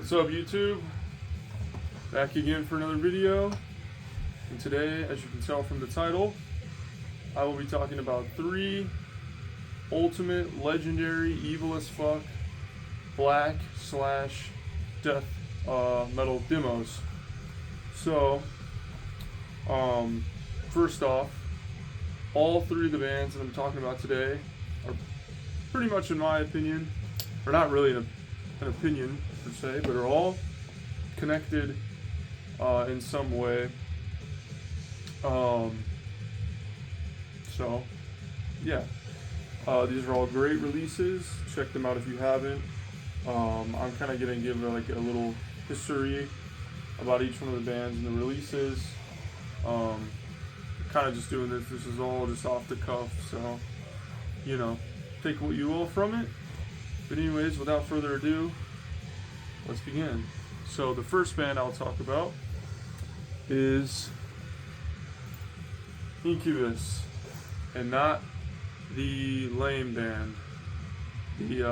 What's up, YouTube? Back again for another video. And today, as you can tell from the title, I will be talking about 3 ultimate, legendary, evil as fuck, black / death metal demos. So, first off, all 3 of the bands that I'm talking about today are pretty much, in my opinion, or not really an opinion per se, but are all connected in some way. So yeah, these are all great releases. Check them out if you haven't. I'm kind of gonna give like a little history about each one of the bands and the releases. Kind of just doing this. This is all just off the cuff, so you know, take what you will from it. But anyways, without further ado, let's begin. So the first band I'll talk about is Incubus, and not the lame band. The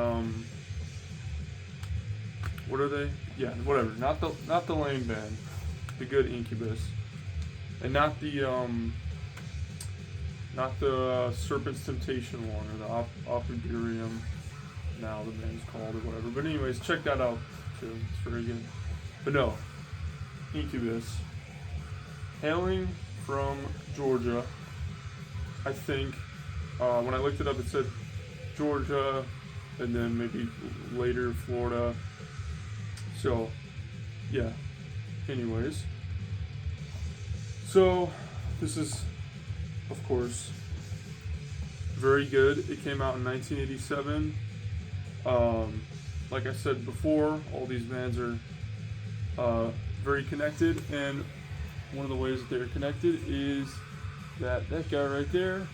what are they? Yeah, whatever. Not the lame band. The good Incubus, and not the Serpent's Temptation one, or the Opidurium. Now the band's called, or whatever. But anyways, check that out too. It's very good. But no, Incubus, hailing from Georgia. I think when I looked it up, it said Georgia, and then maybe later Florida. So yeah. Anyways, so this is, of course, very good. It came out in 1987. Like I said before, all these bands are very connected, and one of the ways that they're connected is that guy right there,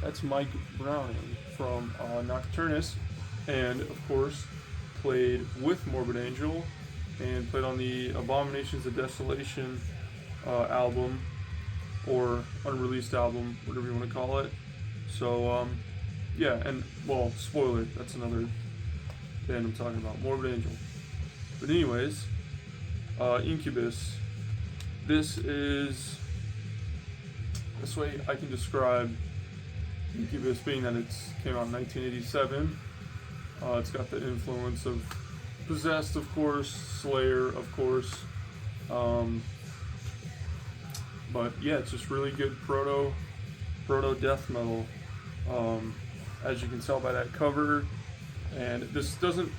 that's Mike Browning from Nocturnus, and of course played with Morbid Angel and played on the Abominations of Desolation album, or unreleased album, whatever you want to call it. So yeah, and well, spoiler, that's another band I'm talking about, Morbid Angel. But anyways, Incubus, this way I can describe Incubus, being that it came out in 1987. It's got the influence of Possessed, of course, Slayer, of course, but yeah, it's just really good proto death metal, as you can tell by that cover. And this doesn't,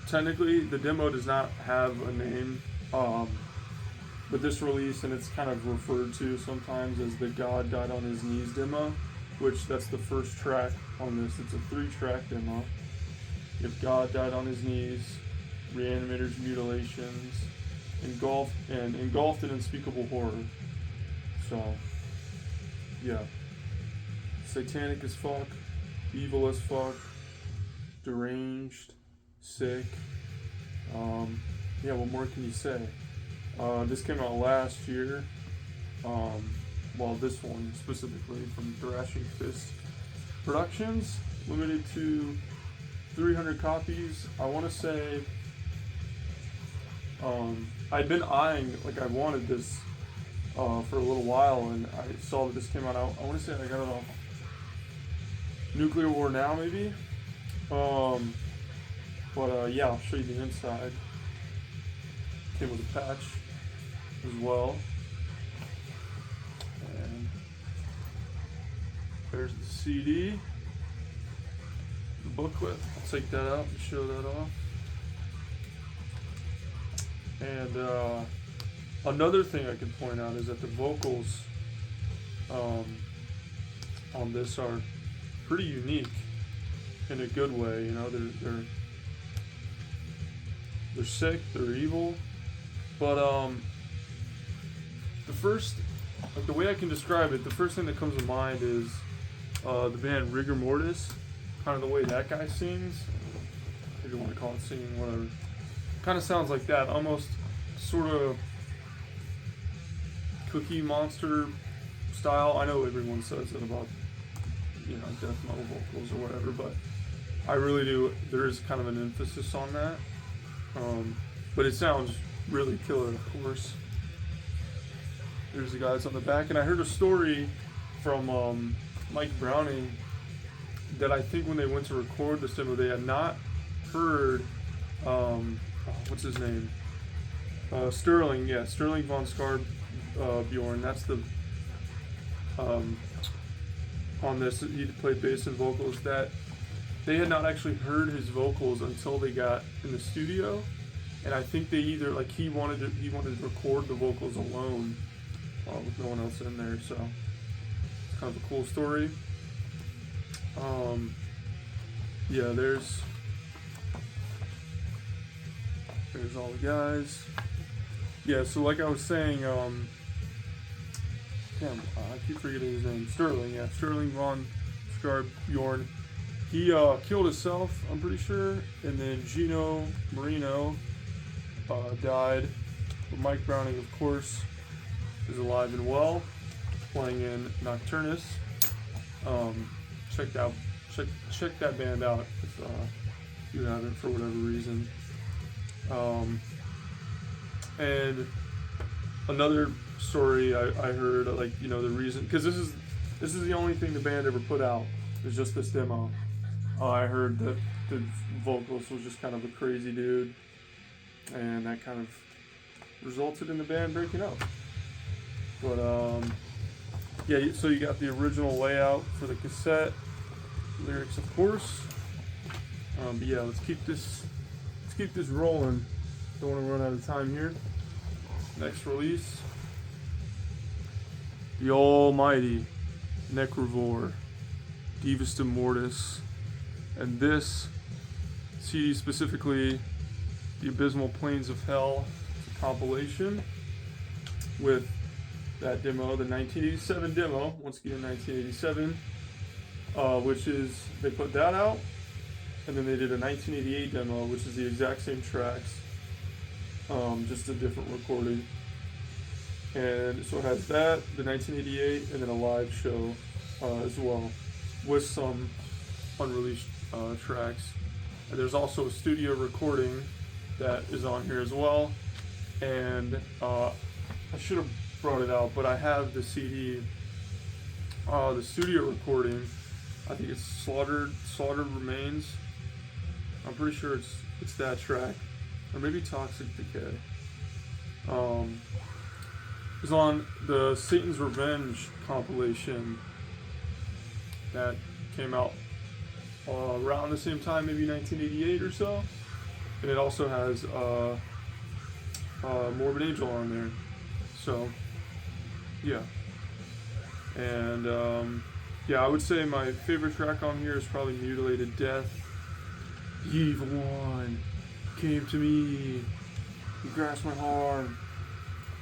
technically, the demo does not have a name, but this release, and it's kind of referred to sometimes as the God Died on His Knees demo, which that's the first track on this. It's a 3-track demo. You have God Died on His Knees, Reanimator's Mutilations, Engulfed in Unspeakable Horror. So yeah, satanic as fuck, evil as fuck, deranged, sick. Yeah, what more can you say? This came out last year. Well, this one specifically from Thrashing Fist Productions, limited to 300 copies. I want to say, I'd been eyeing, like, I wanted this for a little while, and I saw that this came out. I want to say I got it off Nuclear War Now, maybe. But yeah, I'll show you the inside. Came with a patch as well. And there's the CD, the booklet. I'll take that out and show that off. And another thing I can point out is that the vocals on this are pretty unique in a good way. You know, they're sick, they're evil, but the way I can describe it, the first thing that comes to mind is the band Rigor Mortis, kind of the way that guy sings, if you want to call it singing, whatever. Kind of sounds like that, almost sort of Cookie Monster style. I know everyone says it about, you know, death metal vocals or whatever, but I really do. There is kind of an emphasis on that. but it sounds really killer, of course. There's the guys on the back, and I heard a story from Mike Browning that I think when they went to record this demo, they had not heard what's his name? Sterling, yeah, Sterling von Scar Bjorn. That's the on this. He played bass and vocals. That they had not actually heard his vocals until they got in the studio, and I think they either like he wanted to record the vocals alone with no one else in there. So it's kind of a cool story. Yeah, there's all the guys. Yeah, so like I was saying, I keep forgetting his name. Sterling, yeah, Sterling von Skarbjorn. He killed himself, I'm pretty sure, and then Gino Marino died. But Mike Browning, of course, is alive and well, playing in Nocturnus. Check that band out if you haven't for whatever reason. And another story I heard, like, you know, the reason, because this is the only thing the band ever put out, is just this demo. I heard that the vocalist was just kind of a crazy dude, and that kind of resulted in the band breaking up. But yeah, so you got the original layout for the cassette, lyrics, of course. But yeah, let's keep this rolling. Don't want to run out of time here. Next release, the almighty Necrovore, Divus de Mortis, and this CD specifically, the Abysmal Plains of Hell. It's a compilation with that demo, the 1987 demo, once again 1987, which is, they put that out, and then they did a 1988 demo, which is the exact same tracks, just a different recording. And so it has that, the 1988, and then a live show as well, with some unreleased tracks. And there's also a studio recording that is on here as well. And I should have brought it out, but I have the CD, the studio recording. I think it's Slaughtered Remains. I'm pretty sure it's that track, or maybe Toxic Decay. It's on the Satan's Revenge compilation that came out around the same time, maybe 1988 or so, and it also has Morbid Angel on there. So yeah, and yeah, I would say my favorite track on here is probably Mutilated Death. The evil one came to me, he grasped my heart,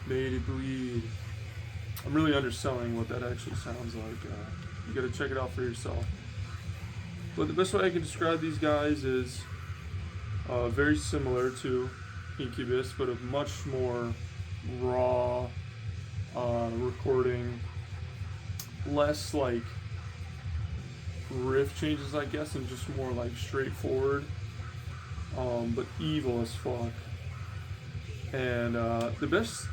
made it bleed. I'm really underselling what that actually sounds like. You gotta check it out for yourself. But the best way I can describe these guys is very similar to Incubus, but a much more raw recording, less like riff changes, I guess, and just more like straightforward, but evil as fuck. And the best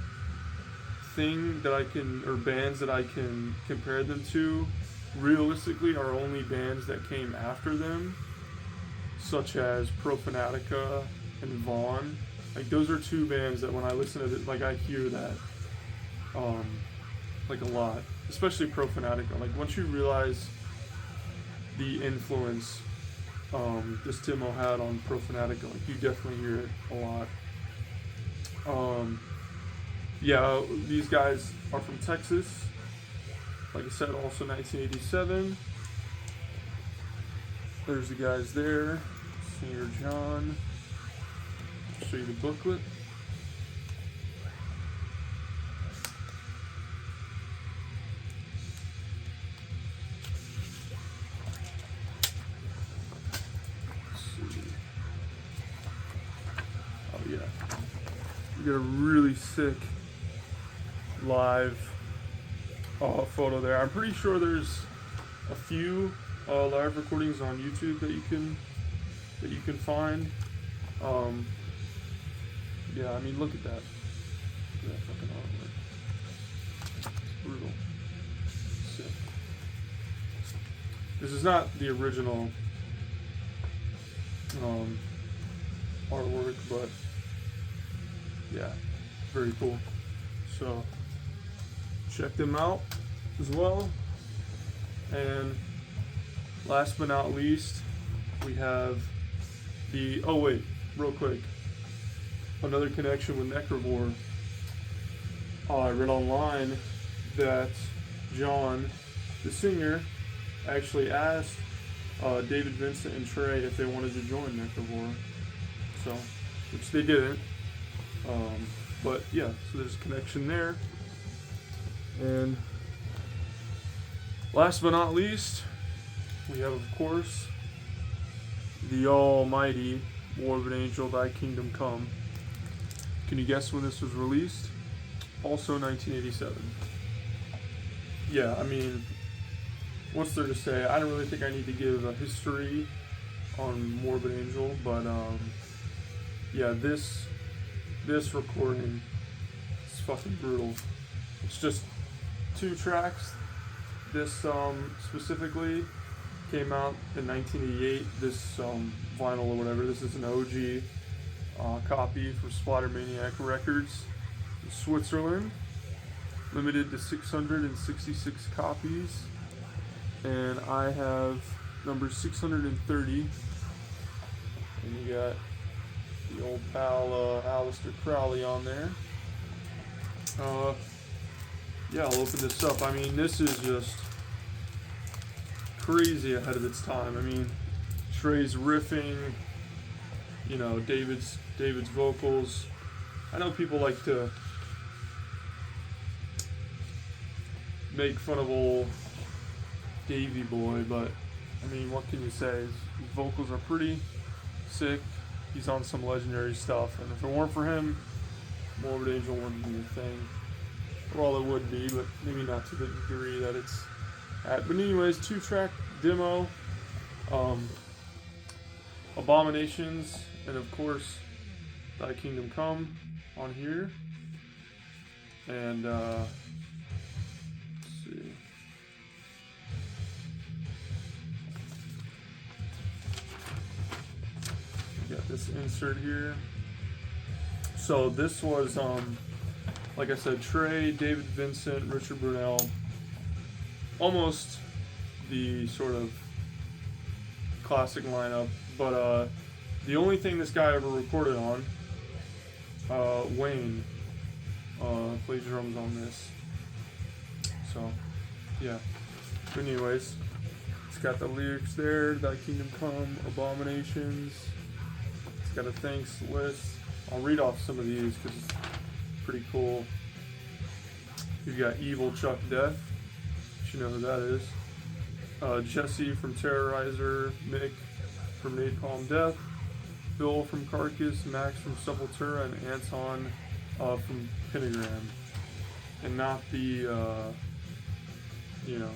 thing that I can, or bands that I can compare them to, realistically, are only bands that came after them, such as Profanatica and Vaughn. Like, those are two bands that when I listen to it, like, I hear that like a lot, especially Profanatica. Like, once you realize the influence this demo had on Profanatica, like, you definitely hear it a lot. Yeah, these guys are from Texas. Like I said, also 1987. There's the guys there. Senior John. I'll show you the booklet. Oh yeah. You got a really sick live photo there. I'm pretty sure there's a few live recordings on YouTube that you can find. Yeah, I mean, look at that. Look at that fucking artwork. It's brutal. Sick. This is not the original artwork, but yeah, very cool. So check them out as well. And last but not least, we have the, oh wait, real quick, another connection with Necrovore. I read online that John, the singer, actually asked David Vincent and Trey if they wanted to join Necrovore, so, which they didn't. But yeah, so there's a connection there. And last but not least, we have, of course, the almighty Morbid Angel, Thy Kingdom Come. Can you guess when this was released? Also 1987. Yeah, I mean, what's there to say? I don't really think I need to give a history on Morbid Angel, but yeah, this recording is fucking brutal. It's just 2 tracks. This specifically came out in 1988. This vinyl or whatever. This is an OG copy from Splatter Maniac Records, Switzerland. Limited to 666 copies. And I have number 630. And you got the old pal Aleister Crowley on there. Yeah, I'll open this up. I mean, this is just crazy ahead of its time. I mean, Trey's riffing, you know, David's vocals. I know people like to make fun of old Davey Boy, but I mean, what can you say? His vocals are pretty sick. He's on some legendary stuff, and if it weren't for him, Morbid Angel wouldn't be a thing. Well, it would be, but maybe not to the degree that it's at. But anyways, 2-track demo, Abominations, and of course, Thy Kingdom Come on here. And let's see. Got this insert here. So this was like I said, Trey, David Vincent, Richard Brunel, almost the sort of classic lineup, but the only thing this guy ever recorded on, Wayne, plays drums on this. So yeah, but anyways, it's got the lyrics there, Thy Kingdom Come, Abominations. It's got a thanks list. I'll read off some of these because it's pretty cool. You've got Evil Chuck Death, you know who that is. Jesse from Terrorizer, Mick from Napalm Death, Bill from Carcass, Max from Sepultura, and Anton from Pentagram. And not the, you know,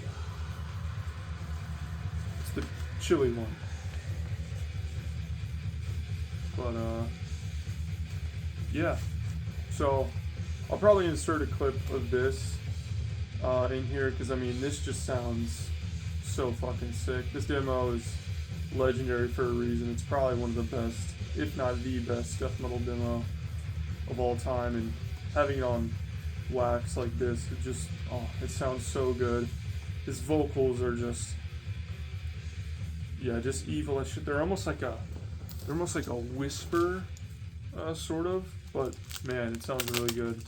it's the chili one. But, yeah. So, I'll probably insert a clip of this in here because, I mean, this just sounds so fucking sick. This demo is legendary for a reason. It's probably one of the best, if not the best, death metal demo of all time. And having it on wax like this, it just, oh, it sounds so good. His vocals are just, yeah, just evil as shit. They're almost like a whisper, sort of. But man, it sounds really good.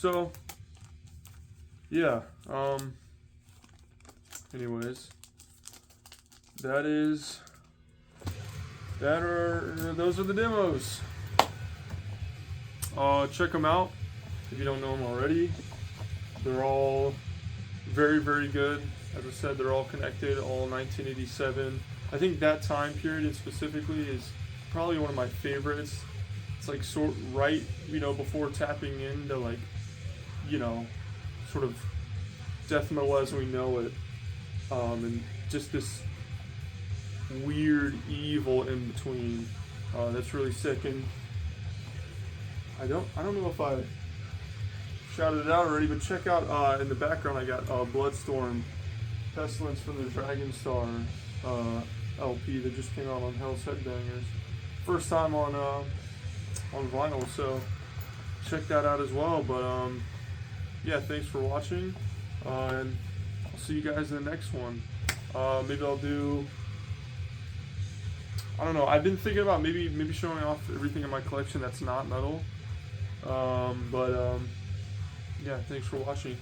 So, yeah, anyways, those are the demos. Check them out if you don't know them already. They're all very, very good. As I said, they're all connected, all 1987. I think that time period specifically is probably one of my favorites. It's like right, before tapping into like, sort of death metal as we know it, and just this weird evil in between. That's really sick. And I don't know if I shouted it out already, but check out in the background I got Bloodstorm Pestilence from the Dragon Star LP that just came out on Hell's Headbangers. First time on vinyl, so check that out as well. But yeah, thanks for watching, and I'll see you guys in the next one. Maybe I'll do, I don't know, I've been thinking about maybe showing off everything in my collection that's not metal. Yeah, thanks for watching.